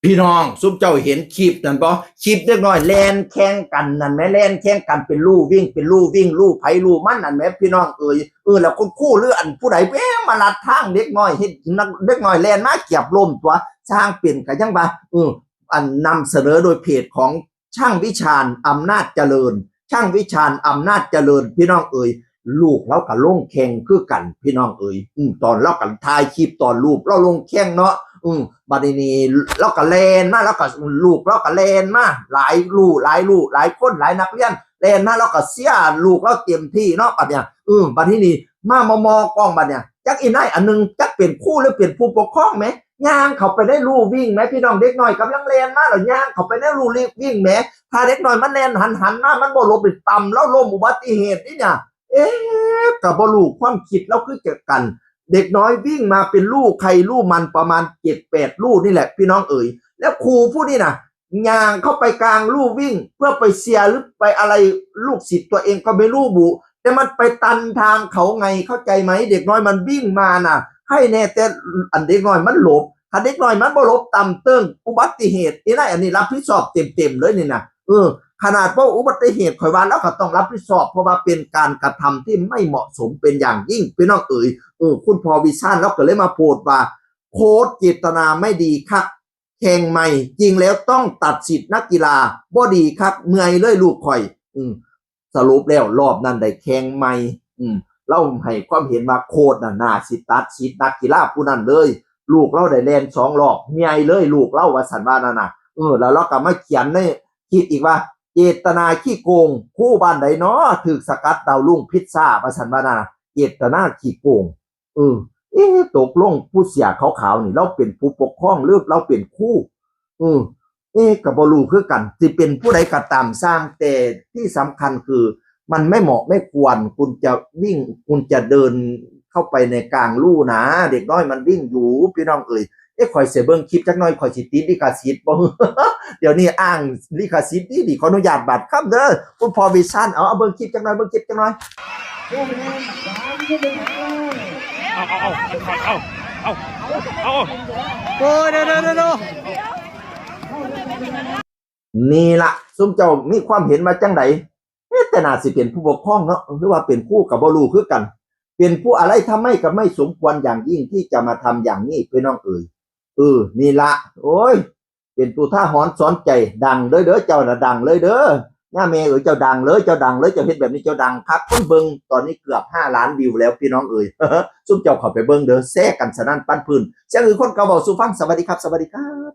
พี่น้องซุปเจ้าเห็นคลิปนั่นบ่คลิปเล็กน้อยแล่นแข่งกันนั่นแม่แล่นแข่งกันเป็นลู่วิ่งเป็นลู่วิ่งลู่ไผลู่มันนั่นแม่พี่น้องแล้วคุณครูหรืออันผู้ใดแม่มาลัดทางเด็กน้อยเฮ็ดเด็กน้อยแล่นมาเกียบล้มตัวสร้างเป็นก็ยังว่าอันนำเสนอโดยเพจของช่างวิชาญอำนาจเจริญช่างวิชาญอำนาจเจริญพี่น้องลูกเราก็ลงแข่งคือกันพี่น้องตอนเรากันถ่ายคลิปตอนรูปเราลงแข่งเนาะบัดนี้เราก็แลนมาแล้วก็ลูกเราก็แลนมาหลายคนหลายนักเรียนแลนมาแล้วก็เสียลูกเราเต็มที่เนาะบัดเนี้ยบัดนี้มามอกล้องบัดเนี้ยจักอีนายอันนึงจักเป็นครูหรือเป็นผู้ปกครองไหมย่างเขาไปได้ลู่วิ่งไหมพี่น้องเด็กน้อยกำลังแลนมาแล้วย่างเขาไปได้ลู่วิ่งไหมถ้าเด็กน้อยมันแลนหันหน้ามันบ่หลบต่ำแล้วล้มอุบัติเหตุนี่เนี่ยกับบลูกความคิดเราคือเกิดกันเด็กน้อยวิ่งมาเป็นลูกใครลูกมันประมาณ7-8ลูกนี่แหละพี่น้องแล้วครูผู้นี้นะย่างเข้าไปกลางลูกวิ่งเพื่อไปเสียหรือไปอะไรลูกศิษย์ตัวเองก็ไม่รู้บุแต่มันไปตันทางเขาไงเข้าใจไหมเด็กน้อยมันวิ่งมาน่ะให้แน่แต่อันเด็กน้อยมันหลบถ้าเด็กน้อยมันบ่หลบต่ำเติ้งอุบัติเหตุนี่นะอันนี้รับผิดชอบเต็มเลยนี่นะขนาดว่าอุบัติเหตุข่อยว่าแล้วก็ต้องรับผิดชอบเพราะว่าเป็นการกระทำที่ไม่เหมาะสมเป็นอย่างยิ่งพี่น้องคุณพอวิชาญแล้วก็เลยมาโพสต์ว่าโค้ชเจตนาไม่ดีครับแข่งใหม่จริงแล้วต้องตัดสิทธิ์นักกีฬาบ่ดีครับเมื่อยเลยลูกข่อยสรุปแล้วรอบนั้นได้แข่งใหม่เราให้ความเห็นว่าโค้ชน่าสิตัดสิทธิ์นักกีฬาผู้นั้นเลยลูกเราได้เล่น2 รอบเมื่อยเลยลูกเราว่าสันว่านั่นน่ะแล้วเราก็มาเขียนในคิดอีกว่าเจตนาขี้โกงคู่บ้านใดเนาะถูกสกัดดาวรุ่งพิซซ่าว่าสันว่านั่นน่ะเจตนาขี้โกงตกลงผู้เสียขาวๆนี่เราเป็นผู้ปกครองหรือเราเป็นคู่กับบรูคือกันจะเป็นผู้ใดก็ตามสร้างแต่ที่สำคัญคือมันไม่เหมาะไม่ควรคุณจะวิ่งคุณจะเดินเข้าไปในกลางลู่นะเด็กน้อยมันวิ่งอยู่พี่น้องข่อยเสียเบิ้งคลิปจักหน่อยข่อยสิติดลิขสิทธิ์บ่ เดี๋ยวนี้อ้างลิขสิทธิ์นี่ขออนุญาตบัตรครับเด้อคุณพอวิชั่นเอาเบิ้งคลิปจักหน่อยเบิ้งคลิปจักหน่อยเอาโอ้เดี๋ยวนี่ล่ะซุมเจ้ามีความเห็นมาจังไดแต่น่าสิเป็นผู้ปกครองเนาะหรือว่าเป็นผู้กับบ่รู้คือกันเป็นผู้อะไรทำไมก็ไม่สมควรอย่างยิ่งที่จะมาทำอย่างนี้พี่น้องนี่ละโอ้ยเป็นตัวท่าหอนสอนใจดังเด้อเจ้าน่ะดังเลยเด้อย่าแม่เจ้าดังเลยเจ้าเฮ็ดแบบนี้เจ้าดังคักคนเบิ่งตอนนี้เกือบ5 ล้านวิวแล้วพี่น้องซุมเจ้าเข้าไปเบิ่งเด้อแซ่กันสนั่นปั้นพื้นเสียงคนเก่าเว้าสู่ฟังสวัสดีครับ